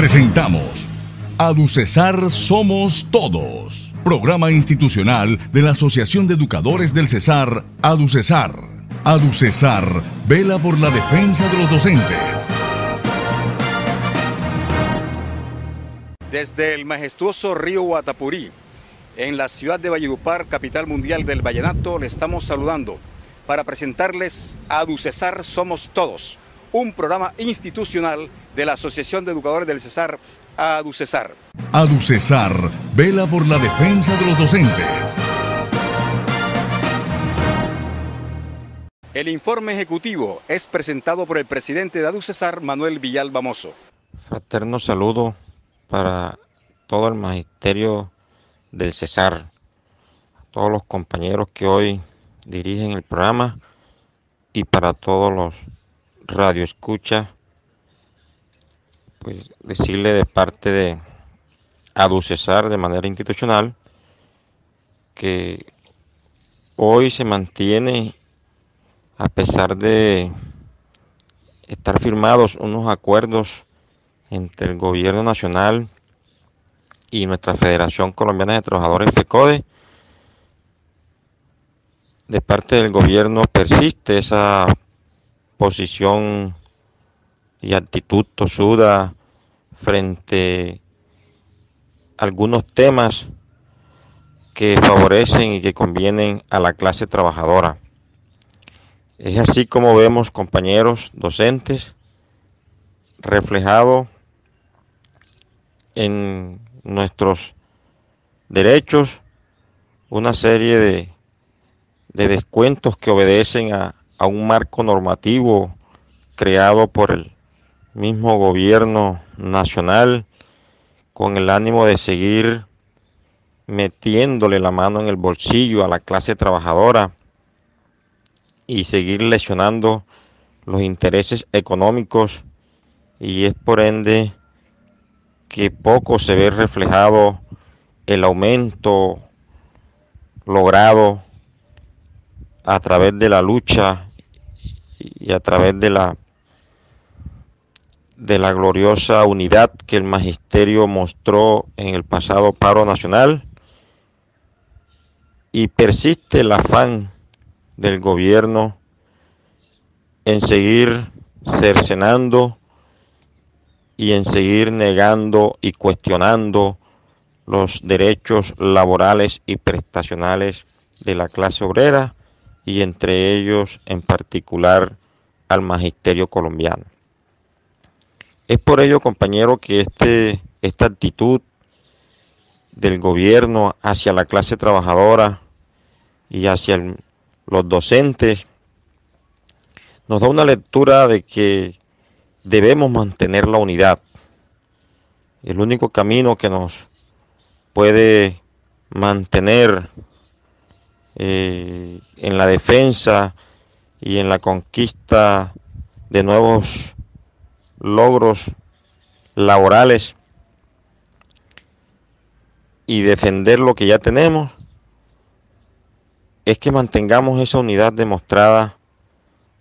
Presentamos ADUCESAR Somos Todos, programa institucional de la Asociación de Educadores del Cesar, ADUCESAR. ADUCESAR vela por la defensa de los docentes. Desde el majestuoso río Guatapurí, en la ciudad de Valledupar, capital mundial del vallenato, le estamos saludando para presentarles ADUCESAR Somos Todos, un programa institucional de la Asociación de Educadores del Cesar, ADUCESAR. ADUCESAR vela por la defensa de los docentes. El informe ejecutivo es presentado por el presidente de ADUCESAR, Manuel Villalba Mozo. Fraterno saludo para todo el magisterio del Cesar, a todos los compañeros que hoy dirigen el programa y para todos los radioescuchas, pues decirle de parte de ADUCESAR de manera institucional que hoy se mantiene, a pesar de estar firmados unos acuerdos entre el gobierno nacional y nuestra Federación Colombiana de Trabajadores FECODE, de parte del gobierno persiste esa posición y actitud tosuda frente a algunos temas que favorecen y que convienen a la clase trabajadora. Es así como vemos, compañeros docentes, reflejado en nuestros derechos una serie de descuentos que obedecen a un marco normativo creado por el mismo gobierno nacional con el ánimo de seguir metiéndole la mano en el bolsillo a la clase trabajadora y seguir lesionando los intereses económicos, y es por ende que poco se ve reflejado el aumento logrado a través de la lucha y a través de la gloriosa unidad que el magisterio mostró en el pasado paro nacional, y persiste el afán del gobierno en seguir cercenando y en seguir negando y cuestionando los derechos laborales y prestacionales de la clase obrera, y entre ellos en particular al magisterio colombiano. Es por ello, compañero, que esta actitud del gobierno hacia la clase trabajadora y hacia los docentes nos da una lectura de que debemos mantener la unidad. El único camino que nos puede mantener en la defensa y en la conquista de nuevos logros laborales y defender lo que ya tenemos es que mantengamos esa unidad demostrada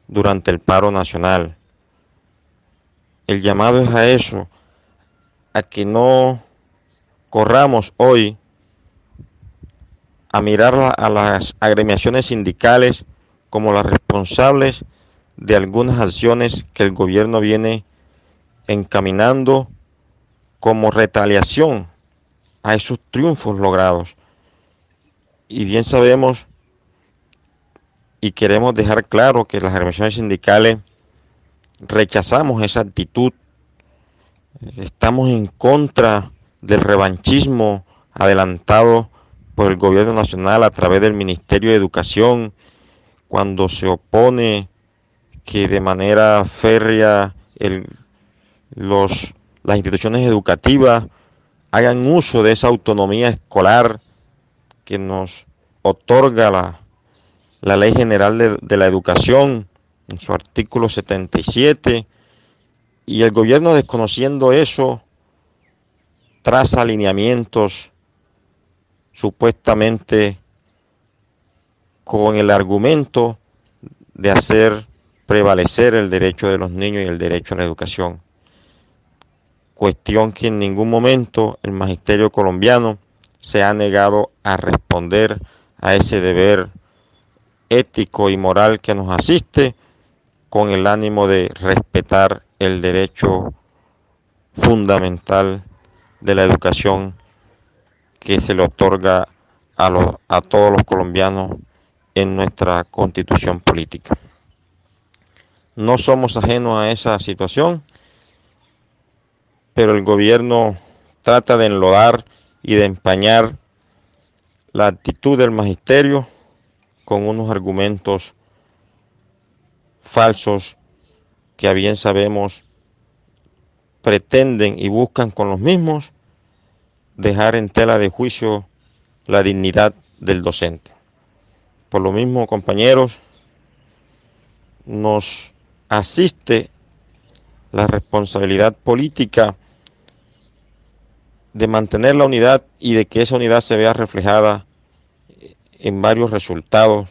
durante el paro nacional. El llamado es a eso, a que no corramos hoy a mirar a las agremiaciones sindicales como las responsables de algunas acciones que el gobierno viene encaminando como retaliación a esos triunfos logrados. Y bien sabemos y queremos dejar claro que las agremiaciones sindicales rechazamos esa actitud. Estamos en contra del revanchismo adelantado por el gobierno nacional a través del Ministerio de Educación, cuando se opone que de manera férrea las instituciones educativas hagan uso de esa autonomía escolar que nos otorga la Ley General de la Educación en su artículo 77, y el gobierno, desconociendo eso, traza alineamientos supuestamente con el argumento de hacer prevalecer el derecho de los niños y el derecho a la educación, cuestión que en ningún momento el magisterio colombiano se ha negado a responder a ese deber ético y moral que nos asiste, con el ánimo de respetar el derecho fundamental de la educación que se le otorga a todos los colombianos en nuestra constitución política. No somos ajenos a esa situación, pero el gobierno trata de enlodar y de empañar la actitud del magisterio con unos argumentos falsos que a bien sabemos pretenden y buscan con los mismos dejar en tela de juicio la dignidad del docente. Por lo mismo, compañeros, nos asiste la responsabilidad política de mantener la unidad y de que esa unidad se vea reflejada en varios resultados,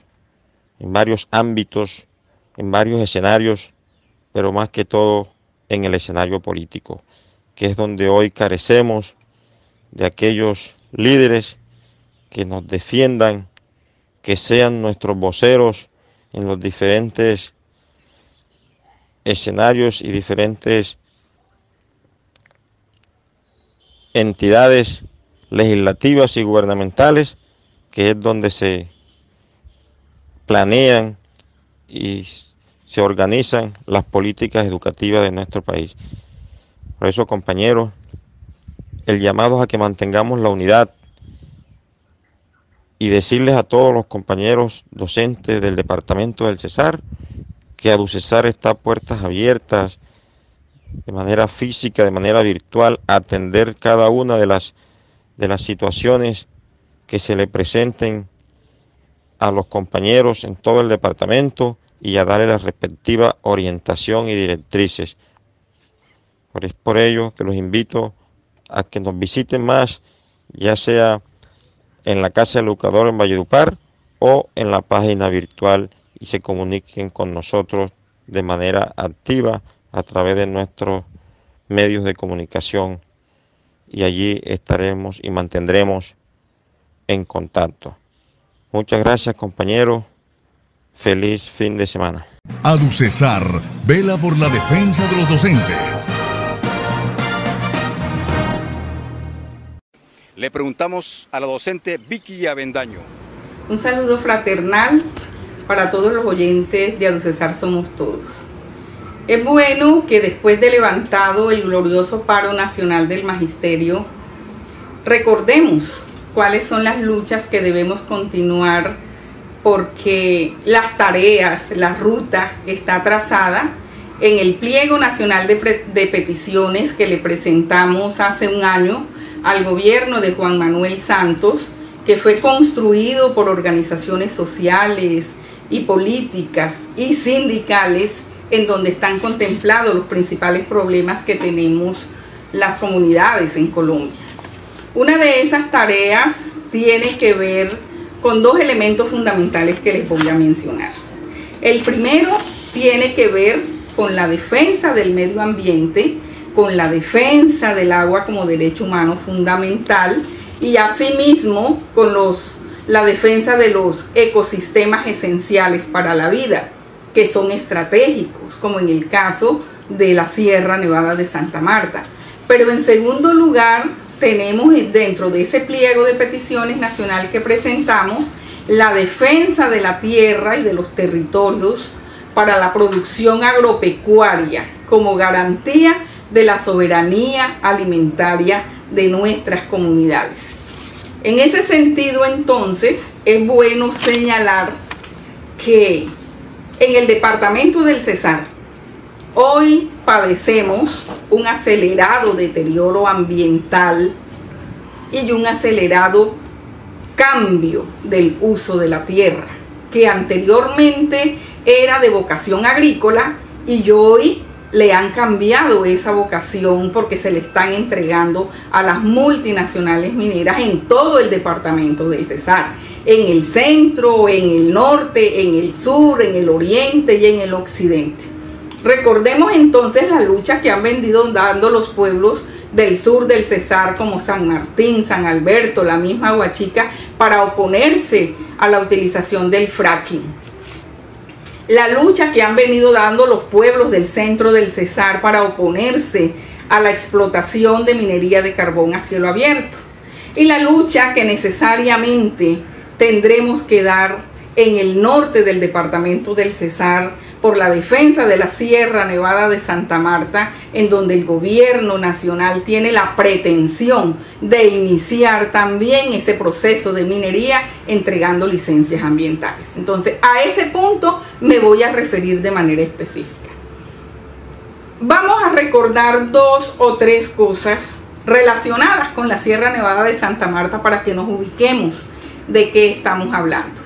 en varios ámbitos, en varios escenarios, pero más que todo en el escenario político, que es donde hoy carecemos de aquellos líderes que nos defiendan, que sean nuestros voceros en los diferentes escenarios y diferentes entidades legislativas y gubernamentales, que es donde se planean y se organizan las políticas educativas de nuestro país. Por eso, compañeros, el llamado es a que mantengamos la unidad y decirles a todos los compañeros docentes del departamento del Cesar que ADUCESAR está a puertas abiertas, de manera física, de manera virtual, a atender cada una de las situaciones que se le presenten a los compañeros en todo el departamento y a darle la respectiva orientación y directrices. Es por ello que los invito a que nos visiten más, ya sea en la Casa del Educador en Valledupar o en la página virtual, y se comuniquen con nosotros de manera activa a través de nuestros medios de comunicación, y allí estaremos y mantendremos en contacto. Muchas gracias, compañeros. Feliz fin de semana. ADUCESAR vela por la defensa de los docentes. Le preguntamos a la docente Vicky Avendaño. Un saludo fraternal para todos los oyentes de ADUCESAR Somos Todos. Es bueno que después de levantado el glorioso paro nacional del magisterio, recordemos cuáles son las luchas que debemos continuar, porque las tareas, la ruta está trazada en el pliego nacional de peticiones que le presentamos hace un año al gobierno de Juan Manuel Santos, que fue construido por organizaciones sociales y políticas y sindicales, en donde están contemplados los principales problemas que tenemos las comunidades en Colombia. Una de esas tareas tiene que ver con dos elementos fundamentales que les voy a mencionar. El primero tiene que ver con la defensa del medio ambiente, con la defensa del agua como derecho humano fundamental, y asimismo con la defensa de los ecosistemas esenciales para la vida, que son estratégicos, como en el caso de la Sierra Nevada de Santa Marta. Pero en segundo lugar, tenemos dentro de ese pliego de peticiones nacional que presentamos la defensa de la tierra y de los territorios para la producción agropecuaria como garantía de la soberanía alimentaria de nuestras comunidades. En ese sentido, entonces, es bueno señalar que en el departamento del Cesar hoy padecemos un acelerado deterioro ambiental y un acelerado cambio del uso de la tierra, que anteriormente era de vocación agrícola y hoy le han cambiado esa vocación porque se le están entregando a las multinacionales mineras en todo el departamento del Cesar, en el centro, en el norte, en el sur, en el oriente y en el occidente. Recordemos entonces la lucha que han venido dando los pueblos del sur del Cesar como San Martín, San Alberto, la misma Huachica, para oponerse a la utilización del fracking. La lucha que han venido dando los pueblos del centro del Cesar para oponerse a la explotación de minería de carbón a cielo abierto. Y la lucha que necesariamente tendremos que dar en el norte del departamento del Cesar por la defensa de la Sierra Nevada de Santa Marta, en donde el gobierno nacional tiene la pretensión de iniciar también ese proceso de minería entregando licencias ambientales. Entonces, a ese punto me voy a referir de manera específica. Vamos a recordar 2 o 3 cosas relacionadas con la Sierra Nevada de Santa Marta para que nos ubiquemos de qué estamos hablando.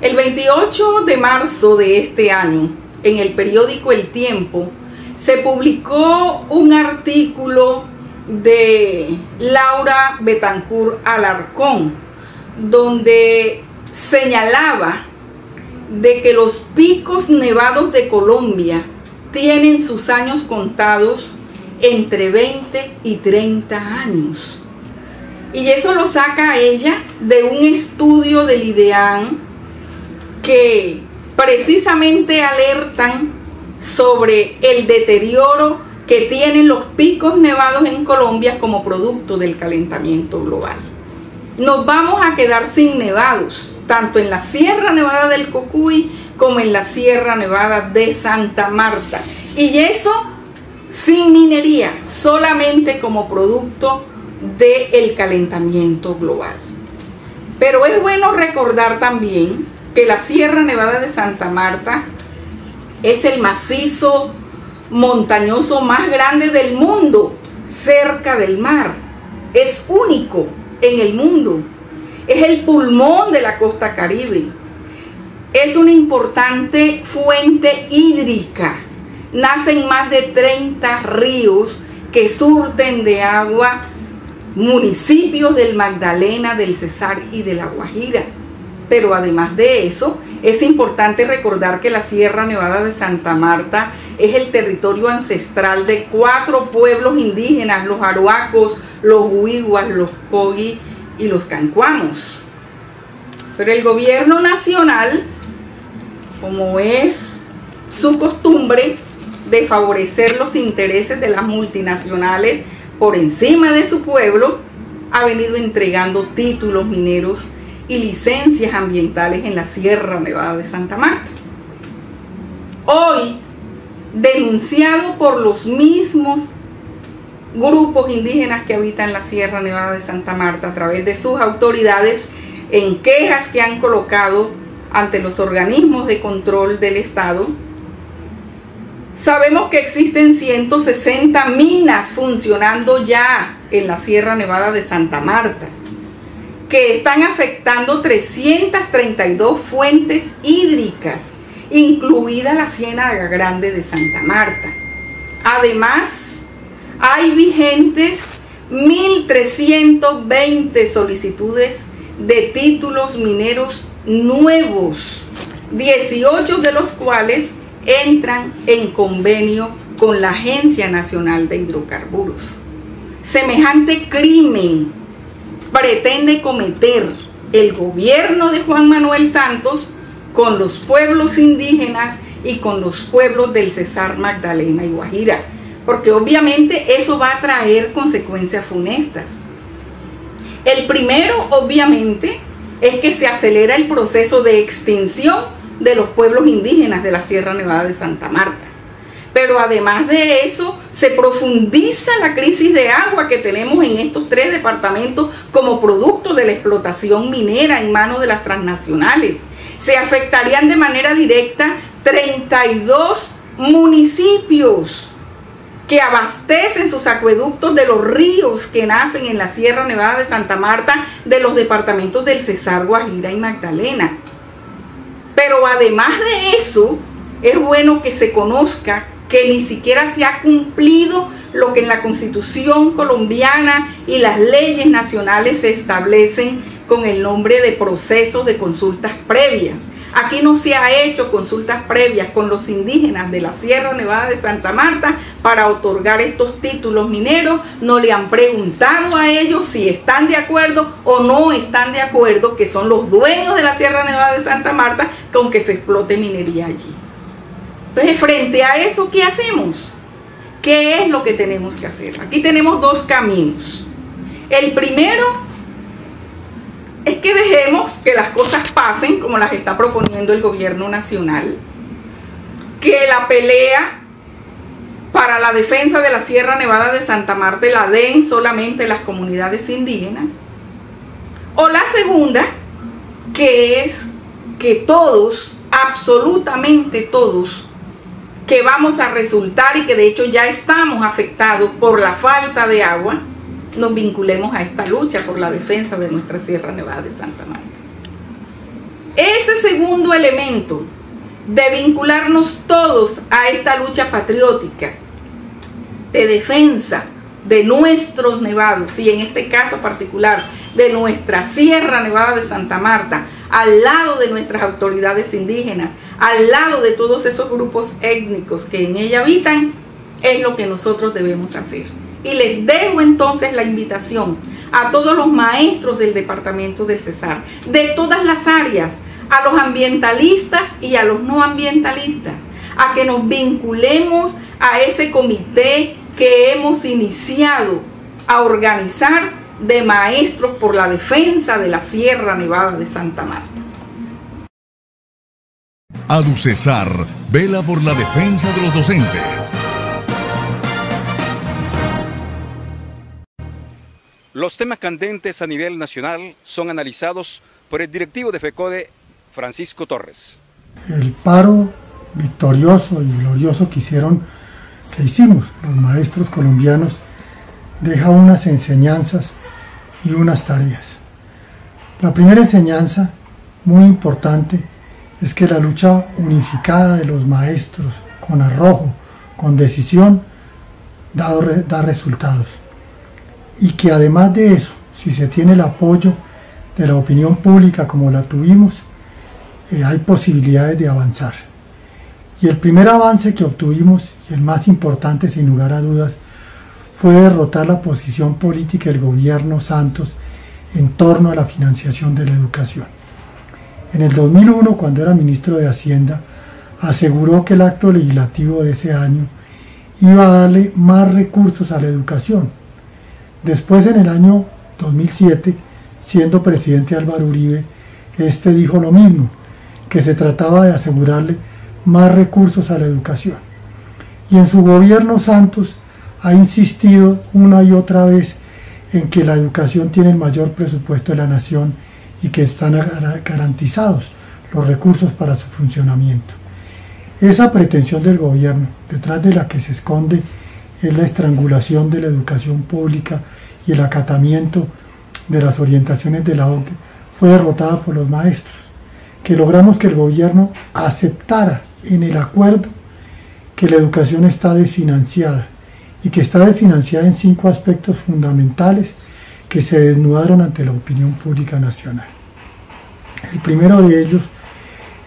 El 28 de marzo de este año, en el periódico El Tiempo, se publicó un artículo de Laura Betancourt Alarcón, donde señalaba de que los picos nevados de Colombia tienen sus años contados entre 20 y 30 años. Y eso lo saca ella de un estudio del IDEAN que precisamente alertan sobre el deterioro que tienen los picos nevados en Colombia como producto del calentamiento global. Nos vamos a quedar sin nevados, tanto en la Sierra Nevada del Cocuy como en la Sierra Nevada de Santa Marta. Y eso sin minería, solamente como producto del calentamiento global. Pero es bueno recordar también que la Sierra Nevada de Santa Marta es el macizo montañoso más grande del mundo, cerca del mar. Es único en el mundo. Es el pulmón de la costa caribe. Es una importante fuente hídrica. Nacen más de 30 ríos que surten de agua municipios del Magdalena, del Cesar y de La Guajira. Pero además de eso, es importante recordar que la Sierra Nevada de Santa Marta es el territorio ancestral de 4 pueblos indígenas: los aruacos, los huiguas, los cogi y los cancuamos. Pero el gobierno nacional, como es su costumbre de favorecer los intereses de las multinacionales por encima de su pueblo, ha venido entregando títulos mineros y licencias ambientales en la Sierra Nevada de Santa Marta. Hoy, denunciado por los mismos grupos indígenas que habitan la Sierra Nevada de Santa Marta a través de sus autoridades en quejas que han colocado ante los organismos de control del Estado, sabemos que existen 160 minas funcionando ya en la Sierra Nevada de Santa Marta, que están afectando 332 fuentes hídricas, incluida la Ciénaga Grande de Santa Marta. Además, hay vigentes 1.320 solicitudes de títulos mineros nuevos, 18 de los cuales entran en convenio con la Agencia Nacional de Hidrocarburos. Semejante crimen pretende cometer el gobierno de Juan Manuel Santos con los pueblos indígenas y con los pueblos del Cesar, Magdalena y Guajira, porque obviamente eso va a traer consecuencias funestas. El primero, obviamente, es que se acelera el proceso de extinción de los pueblos indígenas de la Sierra Nevada de Santa Marta. Pero además de eso, se profundiza la crisis de agua que tenemos en estos 3 departamentos como producto de la explotación minera en manos de las transnacionales. Se afectarían de manera directa 32 municipios que abastecen sus acueductos de los ríos que nacen en la Sierra Nevada de Santa Marta, de los departamentos del Cesar, Guajira y Magdalena. Pero además de eso, es bueno que se conozca que ni siquiera se ha cumplido lo que en la Constitución colombiana y las leyes nacionales se establecen con el nombre de procesos de consultas previas. Aquí no se ha hecho consultas previas con los indígenas de la Sierra Nevada de Santa Marta para otorgar estos títulos mineros. No le han preguntado a ellos si están de acuerdo o no están de acuerdo, que son los dueños de la Sierra Nevada de Santa Marta, con que se explote minería allí. Entonces, frente a eso, ¿qué hacemos? ¿Qué es lo que tenemos que hacer? Aquí tenemos dos caminos. El primero es que dejemos que las cosas pasen como las está proponiendo el gobierno nacional, que la pelea para la defensa de la Sierra Nevada de Santa Marta la den solamente las comunidades indígenas, o la segunda, que es que todos, absolutamente todos, que vamos a resultar y que de hecho ya estamos afectados por la falta de agua, nos vinculemos a esta lucha por la defensa de nuestra Sierra Nevada de Santa Marta. Ese segundo elemento de vincularnos todos a esta lucha patriótica de defensa de nuestros nevados, y en este caso particular de nuestra Sierra Nevada de Santa Marta, al lado de nuestras autoridades indígenas, al lado de todos esos grupos étnicos que en ella habitan, es lo que nosotros debemos hacer. Y les dejo entonces la invitación a todos los maestros del departamento del Cesar, de todas las áreas, a los ambientalistas y a los no ambientalistas, a que nos vinculemos a ese comité que hemos iniciado a organizar de maestros por la defensa de la Sierra Nevada de Santa Marta. ADUCESAR vela por la defensa de los docentes. Los temas candentes a nivel nacional son analizados por el directivo de FECODE, Francisco Torres. El paro victorioso y glorioso que hicimos los maestros colombianos deja unas enseñanzas y unas tareas. La primera enseñanza, muy importante, es que la lucha unificada de los maestros, con arrojo, con decisión, da resultados. Y que además de eso, si se tiene el apoyo de la opinión pública como la tuvimos, hay posibilidades de avanzar. Y el primer avance que obtuvimos, y el más importante sin lugar a dudas, fue derrotar la posición política del gobierno Santos en torno a la financiación de la educación. En el 2001, cuando era ministro de Hacienda, aseguró que el acto legislativo de ese año iba a darle más recursos a la educación. Después, en el año 2007, siendo presidente Álvaro Uribe, dijo lo mismo, que se trataba de asegurarle más recursos a la educación. Y en su gobierno Santos ha insistido una y otra vez en que la educación tiene el mayor presupuesto de la nación y que están garantizados los recursos para su funcionamiento. Esa pretensión del gobierno, detrás de la que se esconde, es la estrangulación de la educación pública y el acatamiento de las orientaciones de la OCDE, fue derrotada por los maestros, que logramos que el gobierno aceptara en el acuerdo que la educación está desfinanciada, y que está desfinanciada en 5 aspectos fundamentales que se desnudaron ante la opinión pública nacional. El primero de ellos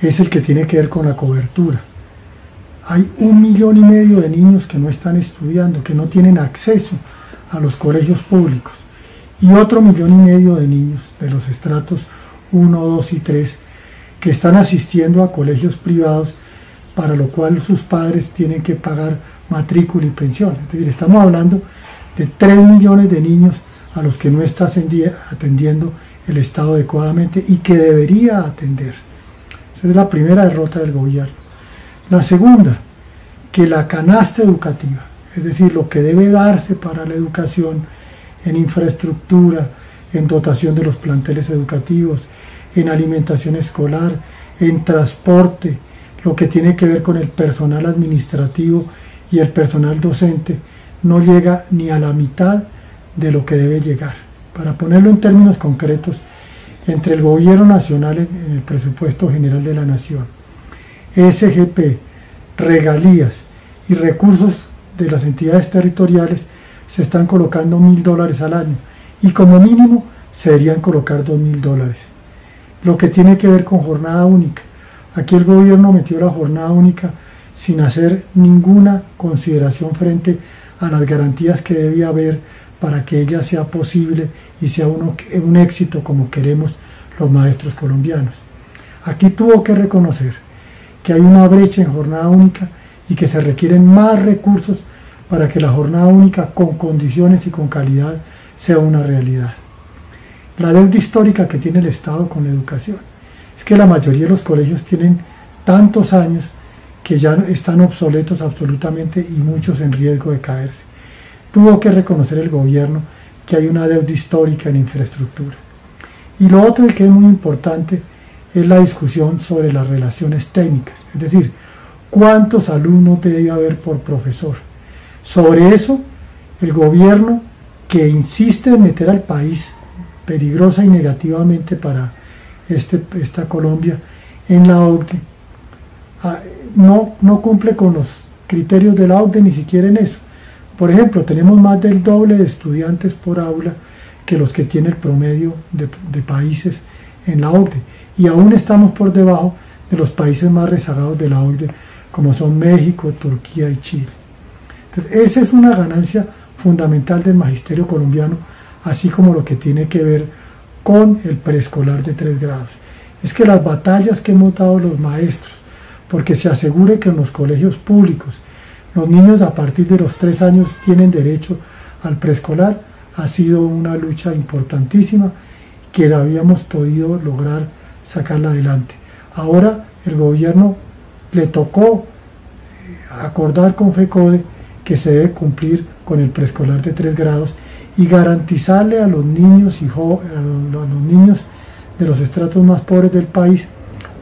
es el que tiene que ver con la cobertura. Hay 1,5 millones de niños que no están estudiando, que no tienen acceso a los colegios públicos, y otro 1,5 millones de niños de los estratos 1, 2 y 3 que están asistiendo a colegios privados, para lo cual sus padres tienen que pagar matrícula y pensión. Es decir, estamos hablando de 3 millones de niños a los que no está atendiendo el Estado adecuadamente y que debería atender. Esa es la primera derrota del gobierno. La segunda, que la canasta educativa, es decir, lo que debe darse para la educación en infraestructura, en dotación de los planteles educativos, en alimentación escolar, en transporte, lo que tiene que ver con el personal administrativo y el personal docente, no llega ni a la mitad de lo que debe llegar. Para ponerlo en términos concretos, entre el gobierno nacional en el presupuesto general de la nación, SGP, regalías y recursos de las entidades territoriales, se están colocando $1.000 al año, y como mínimo se deberían colocar $2.000. Lo que tiene que ver con jornada única, Aquí el gobierno metió la jornada única sin hacer ninguna consideración frente a las garantías que debe haber para que ella sea posible y sea un éxito como queremos los maestros colombianos. Aquí tuvo que reconocer que hay una brecha en jornada única y que se requieren más recursos para que la jornada única con condiciones y con calidad sea una realidad. La deuda histórica que tiene el Estado con la educación es que la mayoría de los colegios tienen tantos años que ya están obsoletos absolutamente y muchos en riesgo de caerse. Tuvo que reconocer el gobierno que hay una deuda histórica en infraestructura. Y lo otro que es muy importante es la discusión sobre las relaciones técnicas, es decir, cuántos alumnos debe haber por profesor. Sobre eso, el gobierno, que insiste en meter al país peligrosa y negativamente para esta Colombia en la OCDE, no cumple con los criterios de la OCDE ni siquiera en eso. Por ejemplo, tenemos más del doble de estudiantes por aula que los que tiene el promedio de países en la OCDE, y aún estamos por debajo de los países más rezagados de la OCDE, como son México, Turquía y Chile. Entonces, esa es una ganancia fundamental del magisterio colombiano, así como lo que tiene que ver con el preescolar de 3 grados. Es que las batallas que hemos dado los maestros, porque se asegure que en los colegios públicos los niños a partir de los 3 años tienen derecho al preescolar, ha sido una lucha importantísima que habíamos podido lograr sacarla adelante. Ahora el gobierno le tocó acordar con FECODE que se debe cumplir con el preescolar de 3 grados y garantizarle a los niños a los niños de los estratos más pobres del país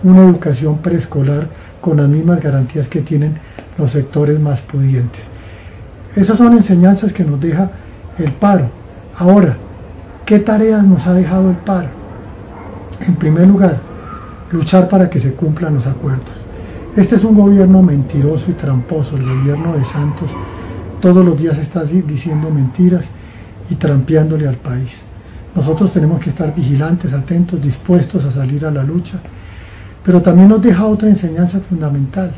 una educación preescolar con las mismas garantías que tienen los sectores más pudientes. Esas son enseñanzas que nos deja el paro. Ahora, ¿qué tareas nos ha dejado el paro? En primer lugar, luchar para que se cumplan los acuerdos. Este es un gobierno mentiroso y tramposo. El gobierno de Santos todos los días está diciendo mentiras y trampeándole al país. Nosotros tenemos que estar vigilantes, atentos, dispuestos a salir a la lucha, pero también nos deja otra enseñanza fundamental,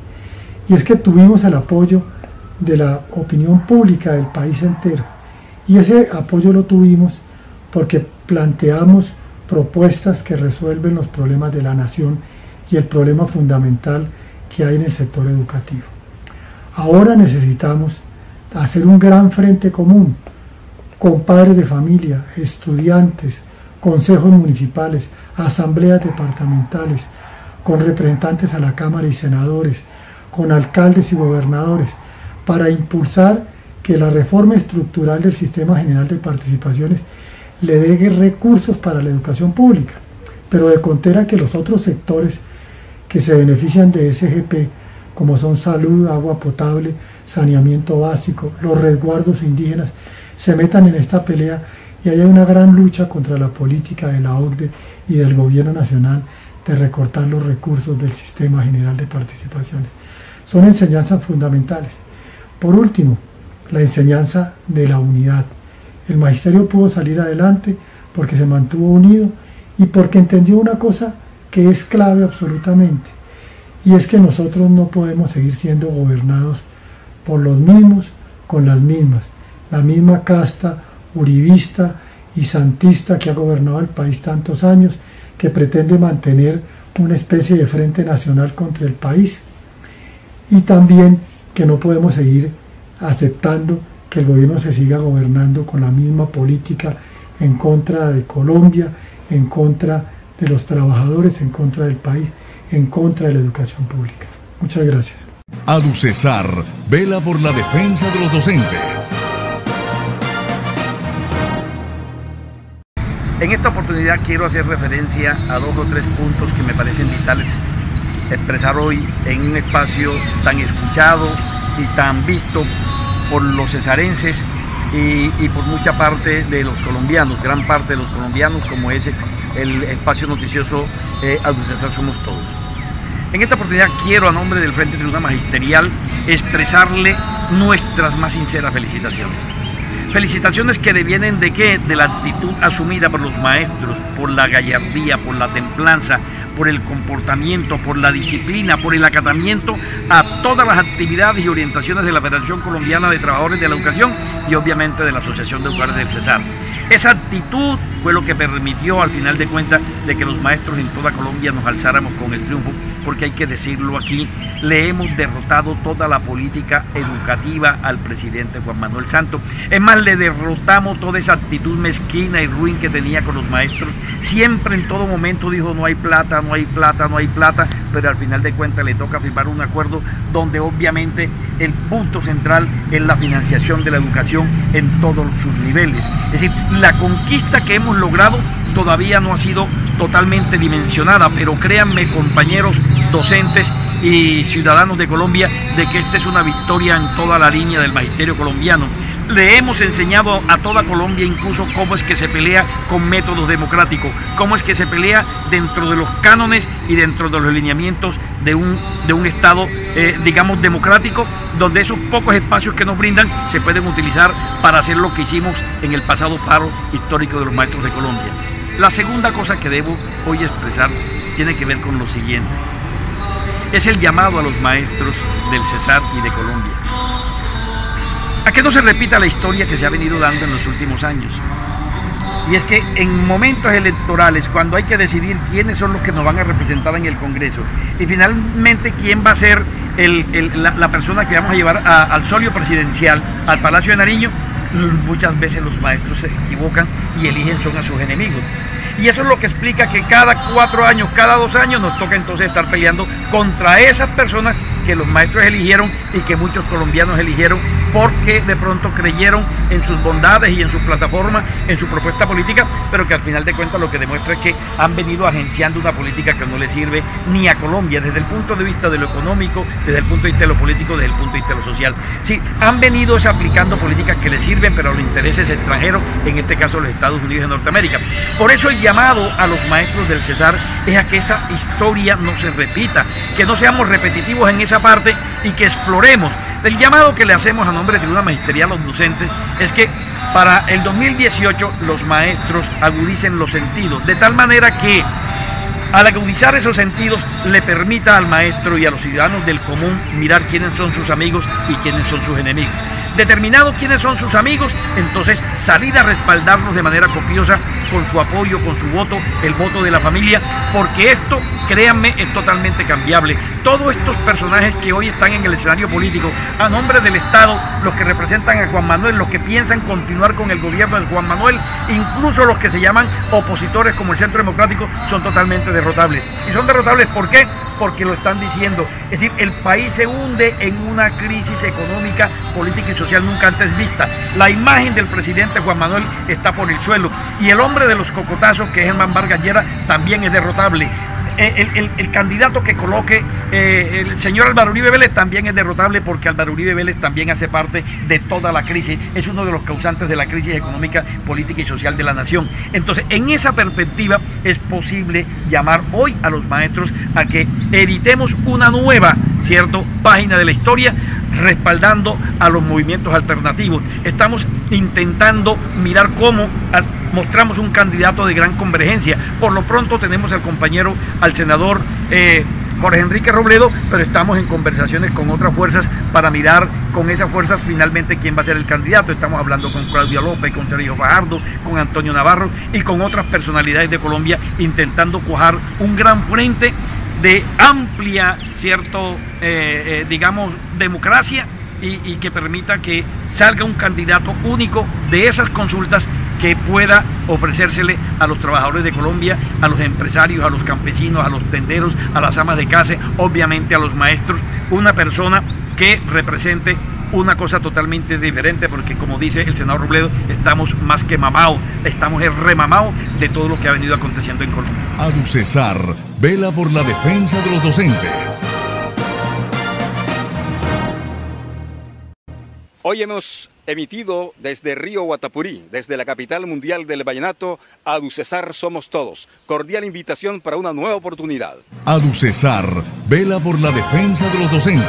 y es que tuvimos el apoyo de la opinión pública del país entero, y ese apoyo lo tuvimos porque planteamos propuestas que resuelven los problemas de la nación y el problema fundamental que hay en el sector educativo. Ahora necesitamos hacer un gran frente común con padres de familia, estudiantes, consejos municipales, asambleas departamentales, con representantes a la Cámara y senadores, con alcaldes y gobernadores, para impulsar que la reforma estructural del Sistema General de Participaciones le dé recursos para la educación pública, pero de contera que los otros sectores que se benefician de SGP, como son salud, agua potable, saneamiento básico, los resguardos indígenas, se metan en esta pelea y haya una gran lucha contra la política de la OCDE y del gobierno nacional de recortar los recursos del Sistema General de Participaciones. Son enseñanzas fundamentales. Por último, la enseñanza de la unidad. El magisterio pudo salir adelante porque se mantuvo unido y porque entendió una cosa que es clave absolutamente, y es que nosotros no podemos seguir siendo gobernados por los mismos, con las mismas, la misma casta uribista y santista que ha gobernado el país tantos años, que pretende mantener una especie de frente nacional contra el país, y también que no podemos seguir aceptando que el gobierno se siga gobernando con la misma política en contra de Colombia, en contra de los trabajadores, en contra del país, en contra de la educación pública. Muchas gracias. ADUCESAR vela por la defensa de los docentes. En esta oportunidad quiero hacer referencia a 2 o 3 puntos que me parecen vitales expresar hoy en un espacio tan escuchado y tan visto por los cesarenses y por mucha parte de los colombianos, gran parte de los colombianos, como es el espacio noticioso ADUCESAR Somos Todos. En esta oportunidad quiero, a nombre del Frente Tribuna Magisterial, expresarle nuestras más sinceras felicitaciones. Felicitaciones que devienen ¿de qué? De la actitud asumida por los maestros, por la gallardía, por la templanza, por el comportamiento, por la disciplina, por el acatamiento a todas las actividades y orientaciones de la Federación Colombiana de Trabajadores de la Educación y obviamente de la Asociación de Educadores del Cesar. Esa actitud fue lo que permitió al final de cuentas de que los maestros en toda Colombia nos alzáramos con el triunfo, porque hay que decirlo aquí, le hemos derrotado toda la política educativa al presidente Juan Manuel Santos. Es más, le derrotamos toda esa actitud mezquina y ruin que tenía con los maestros. Siempre en todo momento dijo no hay plata, no hay plata, no hay plata, pero al final de cuentas le toca firmar un acuerdo donde obviamente el punto central es la financiación de la educación en todos sus niveles. Es decir, la conquista que hemos logrado todavía no ha sido totalmente dimensionada, pero créanme, compañeros docentes y ciudadanos de Colombia, de que esta es una victoria en toda la línea del magisterio colombiano. Le hemos enseñado a toda Colombia incluso cómo es que se pelea con métodos democráticos, cómo es que se pelea dentro de los cánones y dentro de los lineamientos de un Estado, digamos, democrático, donde esos pocos espacios que nos brindan se pueden utilizar para hacer lo que hicimos en el pasado paro histórico de los maestros de Colombia. La segunda cosa que debo hoy expresar tiene que ver con lo siguiente. Es el llamado a los maestros del Cesar y de Colombia a que no se repita la historia que se ha venido dando en los últimos años. Y es que en momentos electorales, cuando hay que decidir quiénes son los que nos van a representar en el Congreso y finalmente quién va a ser la persona que vamos a llevar al solio presidencial, al Palacio de Nariño, muchas veces los maestros se equivocan y eligen son a sus enemigos. Y eso es lo que explica que cada 4 años, cada 2 años nos toca entonces estar peleando contra esas personas que los maestros eligieron y que muchos colombianos eligieron porque de pronto creyeron en sus bondades y en su plataforma, en su propuesta política, pero que al final de cuentas lo que demuestra es que han venido agenciando una política que no le sirve ni a Colombia desde el punto de vista de lo económico, desde el punto de vista de lo político, desde el punto de vista de lo social. Sí, han venido aplicando políticas que le sirven, pero a los intereses extranjeros, en este caso los Estados Unidos de Norteamérica. Por eso el llamado a los maestros del Cesar es a que esa historia no se repita, que no seamos repetitivos en esa parte y que exploremos. El llamado que le hacemos a nombre de Tribuna Magisterial a los docentes es que para el 2018 los maestros agudicen los sentidos, de tal manera que al agudizar esos sentidos le permita al maestro y a los ciudadanos del común mirar quiénes son sus amigos y quiénes son sus enemigos. Determinados quiénes son sus amigos, entonces salir a respaldarlos de manera copiosa con su apoyo, con su voto, el voto de la familia, porque esto, créanme, es totalmente cambiable. Todos estos personajes que hoy están en el escenario político, a nombre del Estado, los que representan a Juan Manuel, los que piensan continuar con el gobierno de Juan Manuel, incluso los que se llaman opositores como el Centro Democrático, son totalmente derrotables. ¿Y son derrotables por qué? Porque lo están diciendo. Es decir, el país se hunde en una crisis económica, política y social nunca antes vista. La imagen del presidente Juan Manuel está por el suelo y el hombre de los cocotazos, que es Germán Vargas Lleras, también es derrotable. El candidato que coloque el señor Álvaro Uribe Vélez también es derrotable, porque Álvaro Uribe Vélez también hace parte de toda la crisis, es uno de los causantes de la crisis económica, política y social de la nación. Entonces, en esa perspectiva es posible llamar hoy a los maestros a que editemos una nueva, ¿cierto?, página de la historia, respaldando a los movimientos alternativos. Estamos intentando mirar cómo mostramos un candidato de gran convergencia. Por lo pronto tenemos al compañero, al senador Jorge Enrique Robledo, pero estamos en conversaciones con otras fuerzas para mirar con esas fuerzas finalmente quién va a ser el candidato. Estamos hablando con Claudia López, con Sergio Fajardo, con Antonio Navarro y con otras personalidades de Colombia, intentando cuajar un gran frente de amplia, cierto, digamos, democracia y que permita que salga un candidato único de esas consultas que pueda ofrecérsele a los trabajadores de Colombia, a los empresarios, a los campesinos, a los tenderos, a las amas de casa, obviamente a los maestros, una persona que represente una cosa totalmente diferente, porque como dice el senador Robledo, estamos más que mamados, estamos remamados de todo lo que ha venido aconteciendo en Colombia. ADUCESAR vela por la defensa de los docentes. Hoy hemos emitido desde Río Guatapurí, desde la capital mundial del vallenato, ADUCESAR Somos Todos. Cordial invitación para una nueva oportunidad. ADUCESAR vela por la defensa de los docentes.